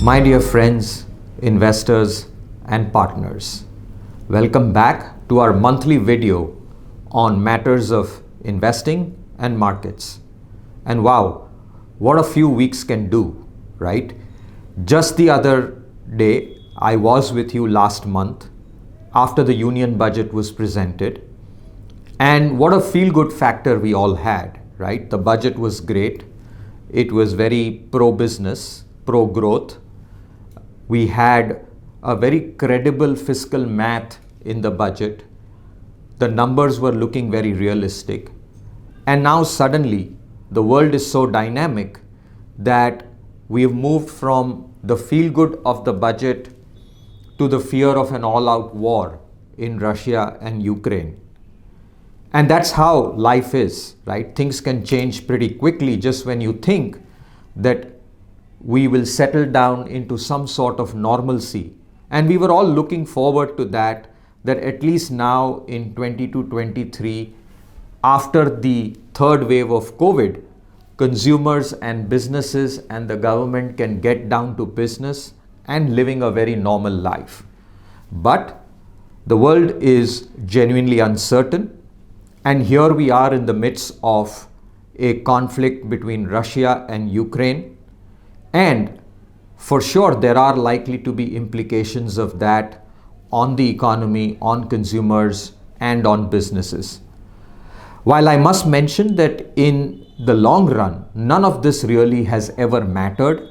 My dear friends, investors and partners, welcome back to our monthly video on matters of investing and markets. And wow, what a few weeks can do, right? Just the other day, I was with you last month after the union budget was presented. And what a feel-good factor we all had, right? The budget was great. It was very pro-business, pro-growth. We had a very credible fiscal math in the budget. The numbers were looking very realistic. And now suddenly, the world is so dynamic that we have moved from the feel-good of the budget to the fear of an all-out war in Russia and Ukraine. And that's how life is, right? Things can change pretty quickly just when you think that we will settle down into some sort of normalcy. And we were all looking forward to that at least now in 22-23, after the third wave of COVID, consumers and businesses and the government can get down to business and living a very normal life. But the world is genuinely uncertain. And here we are in the midst of a conflict between Russia and Ukraine. And for sure, there are likely to be implications of that on the economy, on consumers, and on businesses. While I must mention that in the long run, none of this really has ever mattered.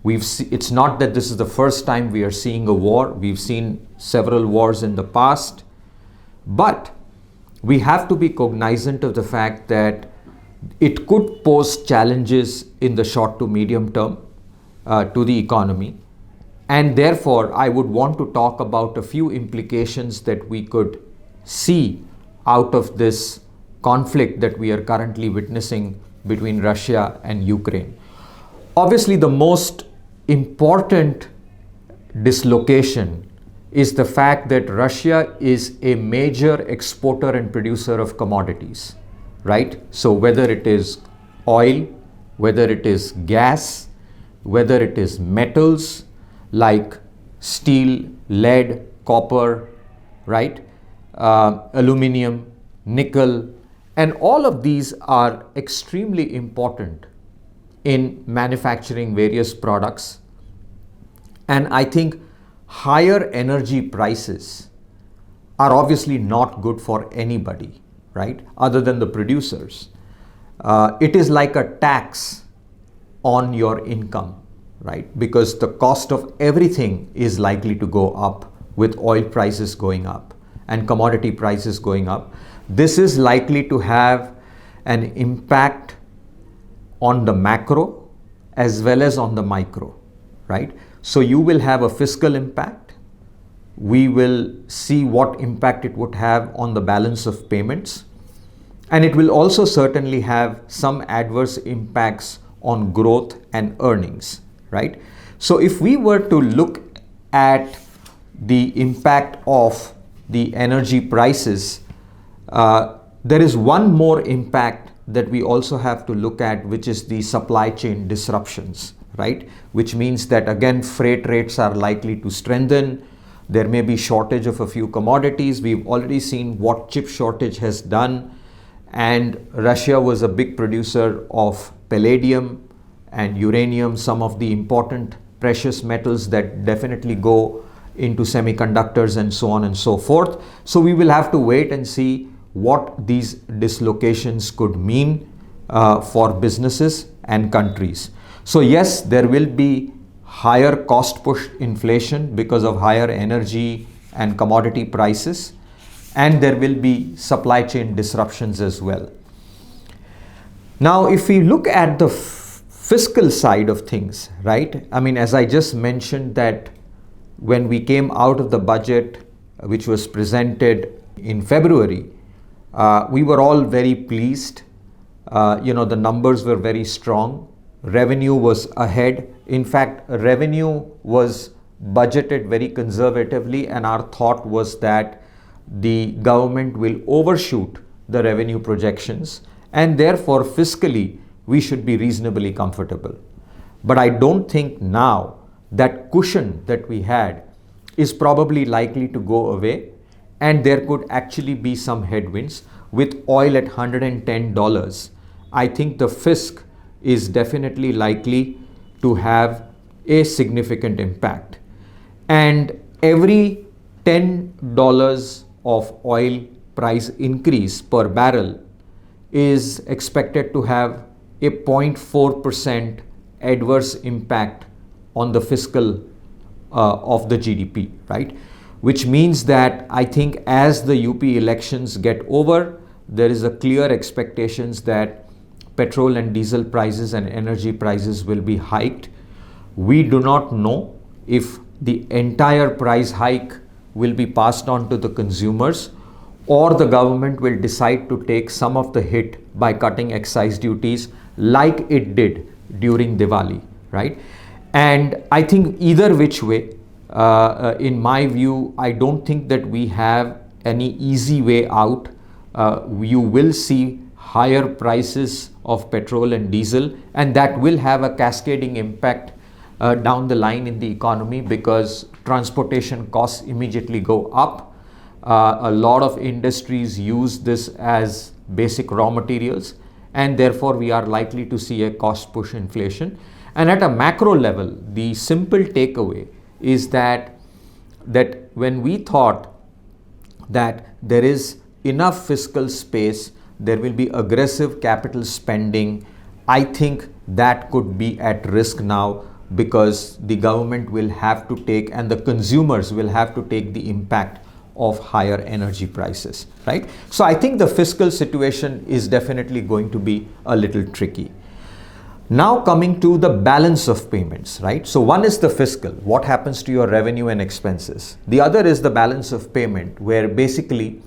It's not that this is the first time we are seeing a war. We've seen several wars in the past. But we have to be cognizant of the fact that it could pose challenges in the short to medium term to the economy. And therefore, I would want to talk about a few implications that we could see out of this conflict that we are currently witnessing between Russia and Ukraine. Obviously, the most important dislocation is the fact that Russia is a major exporter and producer of commodities, right? So whether it is oil, whether it is gas, whether it is metals like steel, lead, copper, right? Aluminum, nickel, and all of these are extremely important in manufacturing various products. And I think higher energy prices are obviously not good for anybody, right? Other than the producers. It is like a tax on your income, right? Because the cost of everything is likely to go up with oil prices going up and commodity prices going up. This is likely to have an impact on the macro as well as on the micro, right? So you will have a fiscal impact. We will see what impact it would have on the balance of payments. And it will also certainly have some adverse impacts on growth and earnings, right? So if we were to look at the impact of the energy prices, there is one more impact that we also have to look at, which is the supply chain disruptions, right? Which means that again, freight rates are likely to strengthen. There may be shortage of a few commodities. We've already seen what chip shortage has done. And Russia was a big producer of palladium and uranium, some of the important precious metals that definitely go into semiconductors and so on and so forth. So we will have to wait and see what these dislocations could mean for businesses and countries. So yes, there will be higher cost push inflation because of higher energy and commodity prices, and there will be supply chain disruptions as well. Now, if we look at the fiscal side of things, right? I mean, as I just mentioned that when we came out of the budget, which was presented in February, we were all very pleased. The numbers were very strong. Revenue was ahead. In fact, revenue was budgeted very conservatively, and our thought was that the government will overshoot the revenue projections, and therefore fiscally we should be reasonably comfortable. But I don't think now that cushion that we had is probably likely to go away, and there could actually be some headwinds. With oil at $110, I think the fisc is definitely likely to have a significant impact. And every $10 of oil price increase per barrel is expected to have a 0.4% adverse impact on the fiscal of the GDP, right? Which means that I think as the UP elections get over, there is a clear expectations that petrol and diesel prices and energy prices will be hiked. We do not know if the entire price hike will be passed on to the consumers, or the government will decide to take some of the hit by cutting excise duties like it did during Diwali, right? And I think either which way, in my view, I don't think that we have any easy way out. You will see higher prices of petrol and diesel, and that will have a cascading impact down the line in the economy, because transportation costs immediately go up. A lot of industries use this as basic raw materials, and therefore we are likely to see a cost push inflation. And at a macro level, the simple takeaway is that when we thought that there is enough fiscal space, there will be aggressive capital spending, I think that could be at risk now, because the government will have to take, and the consumers will have to take, the impact of higher energy prices, right? So I think the fiscal situation is definitely going to be a little tricky. Now coming to the balance of payments, right? So one is the fiscal, what happens to your revenue and expenses. The other is the balance of payment, where basically,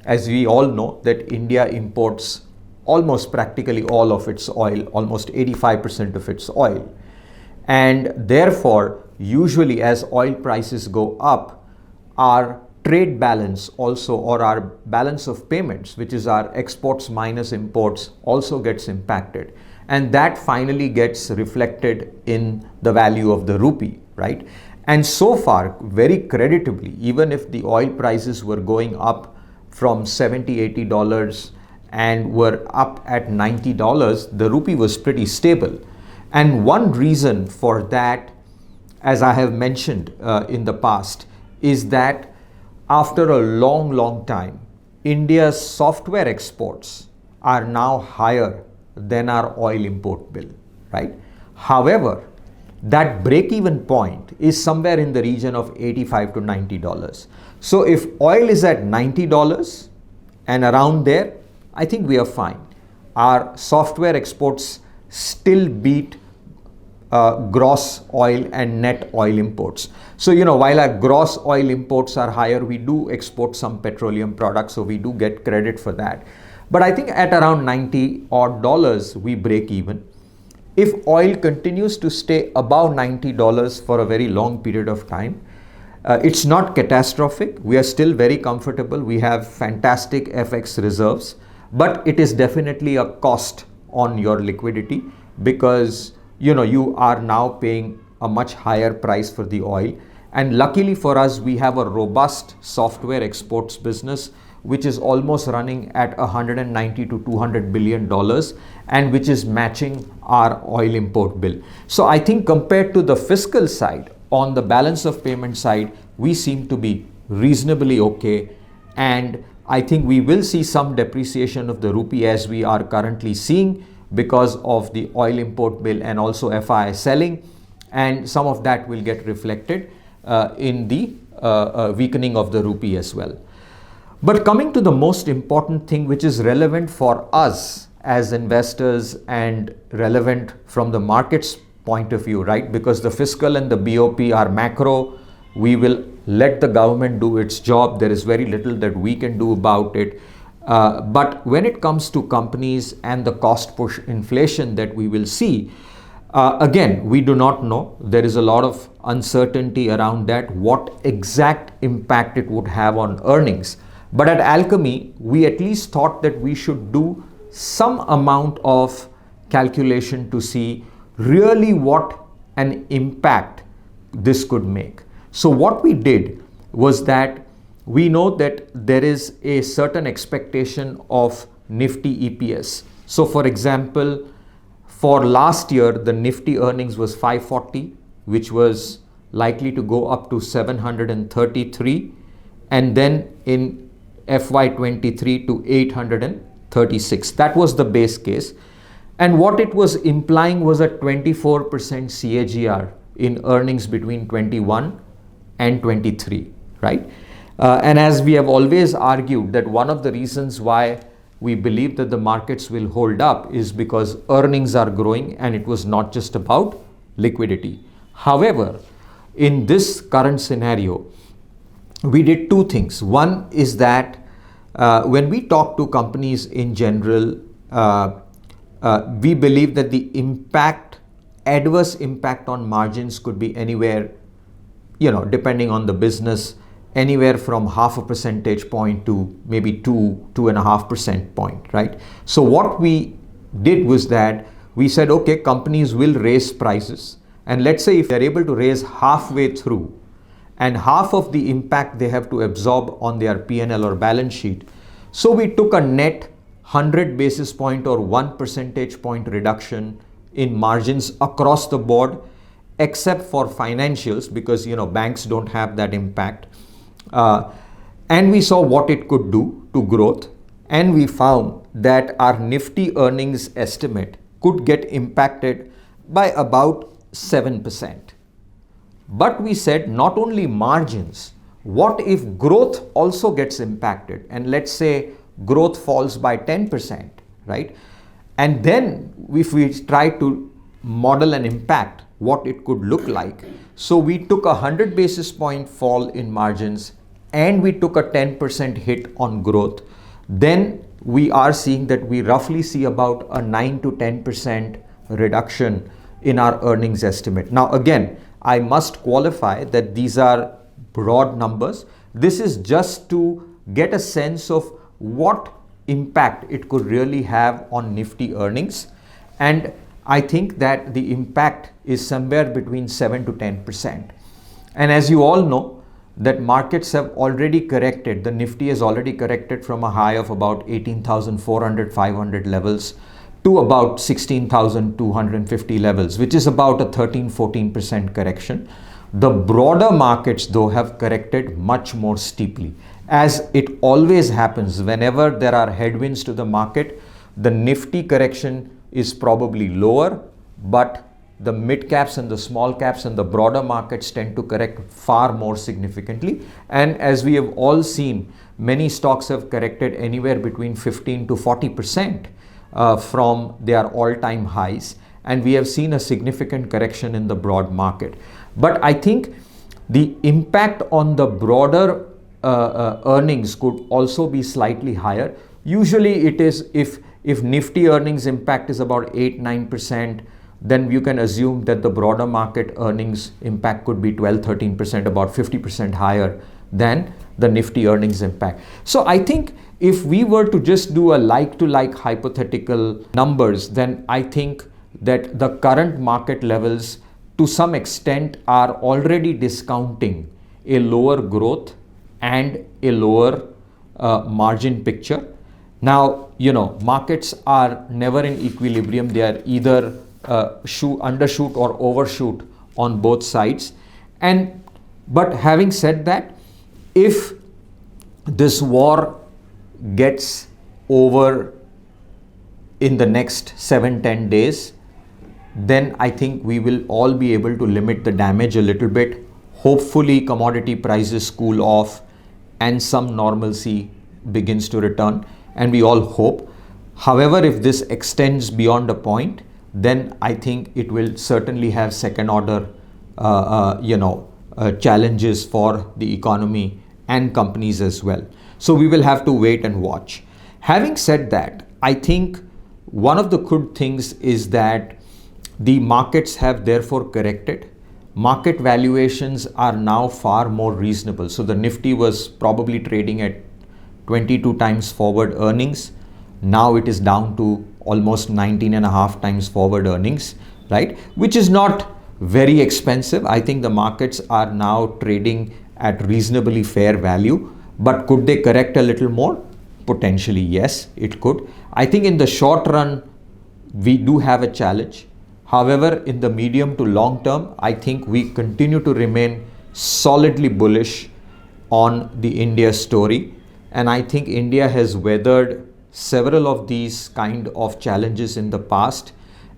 as we all know, that India imports almost practically all of its oil, almost 85% of its oil. And therefore, usually as oil prices go up, our trade balance also, or our balance of payments, which is our exports minus imports, also gets impacted. And that finally gets reflected in the value of the rupee, right? And so far, very creditably, even if the oil prices were going up from $70, $80 and were up at $90, the rupee was pretty stable. And one reason for that, as I have mentioned in the past, is that after a long time, India's software exports are now higher than our oil import bill, right? However, that break-even point is somewhere in the region of $85 to $90. So if oil is at $90 and around there, I think we are fine. Our software exports still beat gross oil and net oil imports. So, while our gross oil imports are higher, we do export some petroleum products, so we do get credit for that. But I think at around $90 odd, we break even. If oil continues to stay above $90 for a very long period of time, it's not catastrophic. We are still very comfortable. We have fantastic FX reserves, but it is definitely a cost on your liquidity, because you are now paying a much higher price for the oil. And luckily for us, we have a robust software exports business, which is almost running at $190 to $200 billion, and which is matching our oil import bill. So I think compared to the fiscal side, on the balance of payment side, we seem to be reasonably okay. And I think we will see some depreciation of the rupee, as we are currently seeing, because of the oil import bill and also FII selling, and some of that will get reflected in the weakening of the rupee as well. But coming to the most important thing, which is relevant for us as investors and relevant from the market's point of view, right? Because the fiscal and the BOP are macro. We will let the government do its job. There is very little that we can do about it. But when it comes to companies and the cost push inflation that we will see, again, we do not know. There is a lot of uncertainty around that, what exact impact it would have on earnings. But at Alchemy, we at least thought that we should do some amount of calculation to see really what an impact this could make. So what we did was that we know that there is a certain expectation of Nifty EPS. So for example, for last year, the Nifty earnings was 540, which was likely to go up to 733, and then in FY23 to 836. That was the base case. And what it was implying was a 24% CAGR in earnings between 21 and 23, right? And as we have always argued, that one of the reasons why we believe that the markets will hold up is because earnings are growing and it was not just about liquidity. However, in this current scenario, we did two things. One is that when we talk to companies in general, we believe that the adverse impact on margins could be anywhere, depending on the business, anywhere from 0.5 percentage point to maybe 2.5% point, right? So what we did was that we said, okay, companies will raise prices. And let's say if they're able to raise halfway through and half of the impact they have to absorb on their P&L or balance sheet. So we took a net 100 basis point or 1 percentage point reduction in margins across the board, except for financials, because banks don't have that impact. And we saw what it could do to growth, and we found that our Nifty earnings estimate could get impacted by about 7%. But we said not only margins, what if growth also gets impacted? And let's say growth falls by 10%, right? And then if we try to model an impact, what it could look like. So we took a 100 basis point fall in margins and we took a 10% hit on growth. Then we are seeing that we roughly see about a 9 to 10% reduction in our earnings estimate. Now, again, I must qualify that these are broad numbers. This is just to get a sense of what impact it could really have on Nifty earnings. And I think that the impact is somewhere between 7 to 10%. And as you all know, that markets have already corrected. The Nifty has already corrected from a high of about 18,400, 500 levels to about 16,250 levels, which is about a 13-14% correction. The broader markets, though, have corrected much more steeply. As it always happens, whenever there are headwinds to the market, the Nifty correction is probably lower, but the mid caps and the small caps and the broader markets tend to correct far more significantly. And as we have all seen, many stocks have corrected anywhere between 15 to 40% from their all-time highs. And we have seen a significant correction in the broad market. But I think the impact on the broader earnings could also be slightly higher. Usually it is if Nifty earnings impact is about 8-9%, then you can assume that the broader market earnings impact could be 12-13%, about 50% higher than the Nifty earnings impact. So I think if we were to just do a like-to-like hypothetical numbers, then I think that the current market levels to some extent are already discounting a lower growth and a lower margin picture. Now, markets are never in equilibrium. They are either undershoot or overshoot on both sides. But having said that, if this war gets over in the next 7-10 days, then I think we will all be able to limit the damage a little bit. Hopefully commodity prices cool off and some normalcy begins to return, and we all hope. However, if this extends beyond a point, then I think it will certainly have second order challenges for the economy and companies as well. So we will have to wait and watch. Having said that, I think one of the good things is that the markets have therefore corrected. Market valuations are now far more reasonable. So the Nifty was probably trading at 22 times forward earnings. Now it is down to almost 19.5 times forward earnings, right? Which is not very expensive. I think the markets are now trading at reasonably fair value, but could they correct a little more? Potentially, yes, it could. I think in the short run, we do have a challenge. However, in the medium to long term, I think we continue to remain solidly bullish on the India story. And I think India has weathered several of these kind of challenges in the past.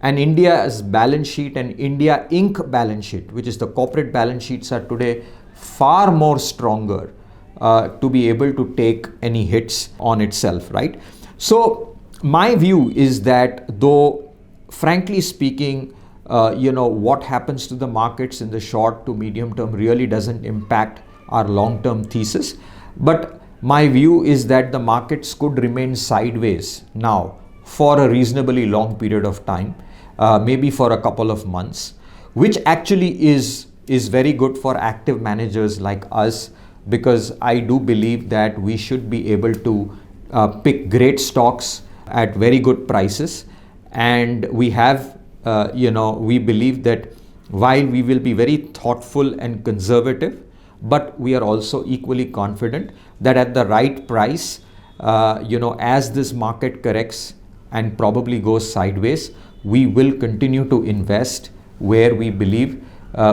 And India's balance sheet and India Inc. balance sheet, which is the corporate balance sheets, are today far more stronger to be able to take any hits on itself, right? So my view is that though, frankly speaking, what happens to the markets in the short to medium term really doesn't impact our long-term thesis. But my view is that the markets could remain sideways now for a reasonably long period of time, maybe for a couple of months, which actually is very good for active managers like us, because I do believe that we should be able to pick great stocks at very good prices. And we have, we believe that while we will be very thoughtful and conservative, but we are also equally confident that at the right price, as this market corrects and probably goes sideways, we will continue to invest where we believe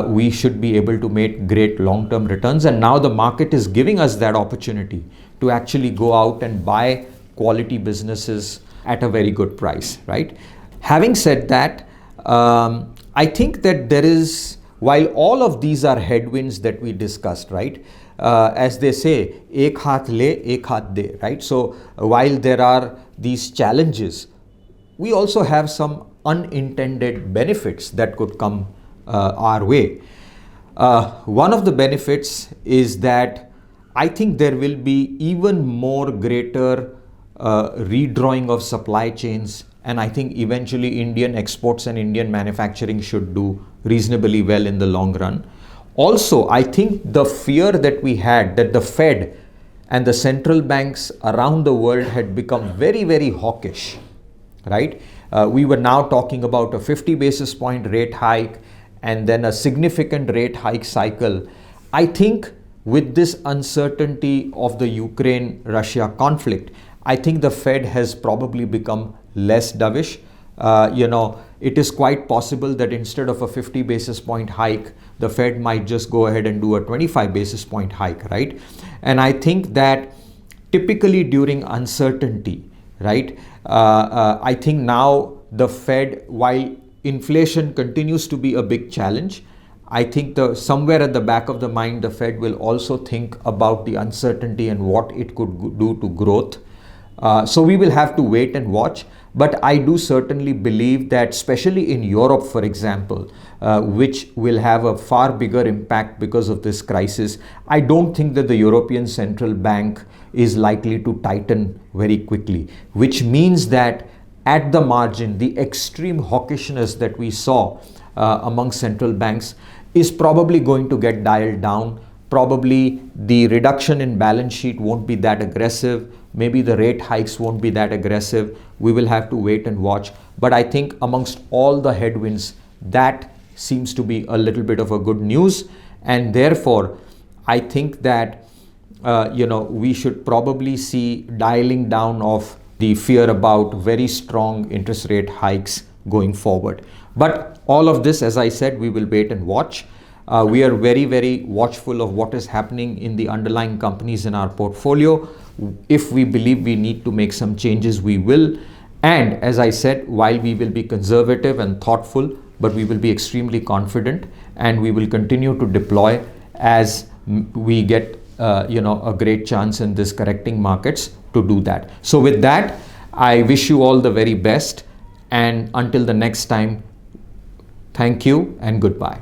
we should be able to make great long-term returns. And now the market is giving us that opportunity to actually go out and buy quality businesses at a very good price, right? Having said that, I think that there is, while all of these are headwinds that we discussed, right? As they say, ek haath le, ek haath de, right? So while there are these challenges, we also have some unintended benefits that could come our way. One of the benefits is that I think there will be even more greater redrawing of supply chains, and I think eventually Indian exports and Indian manufacturing should do reasonably well in the long run. Also, I think the fear that we had that the Fed and the central banks around the world had become very, very hawkish, right? We were now talking about a 50 basis point rate hike and then a significant rate hike cycle. I think with this uncertainty of the Ukraine-Russia conflict, I think the Fed has probably become less dovish. It is quite possible that instead of a 50 basis point hike, the Fed might just go ahead and do a 25 basis point hike, right? And I think that typically during uncertainty, right, I think now the Fed, while inflation continues to be a big challenge, I think somewhere at the back of the mind, the Fed will also think about the uncertainty and what it could do to growth. So we will have to wait and watch. But I do certainly believe that, especially in Europe, for example, which will have a far bigger impact because of this crisis, I don't think that the European Central Bank is likely to tighten very quickly, which means that at the margin, the extreme hawkishness that we saw among central banks is probably going to get dialed down. Probably the reduction in balance sheet won't be that aggressive. Maybe the rate hikes won't be that aggressive. We will have to wait and watch. But I think amongst all the headwinds, that seems to be a little bit of a good news. And therefore, I think that we should probably see dialing down of the fear about very strong interest rate hikes going forward. But all of this, as I said, we will wait and watch. We are very, very watchful of what is happening in the underlying companies in our portfolio. If we believe we need to make some changes, we will. And as I said, while we will be conservative and thoughtful, but we will be extremely confident, and we will continue to deploy as we get a great chance in this correcting markets to do that. So with that, I wish you all the very best, and until the next time, thank you and goodbye.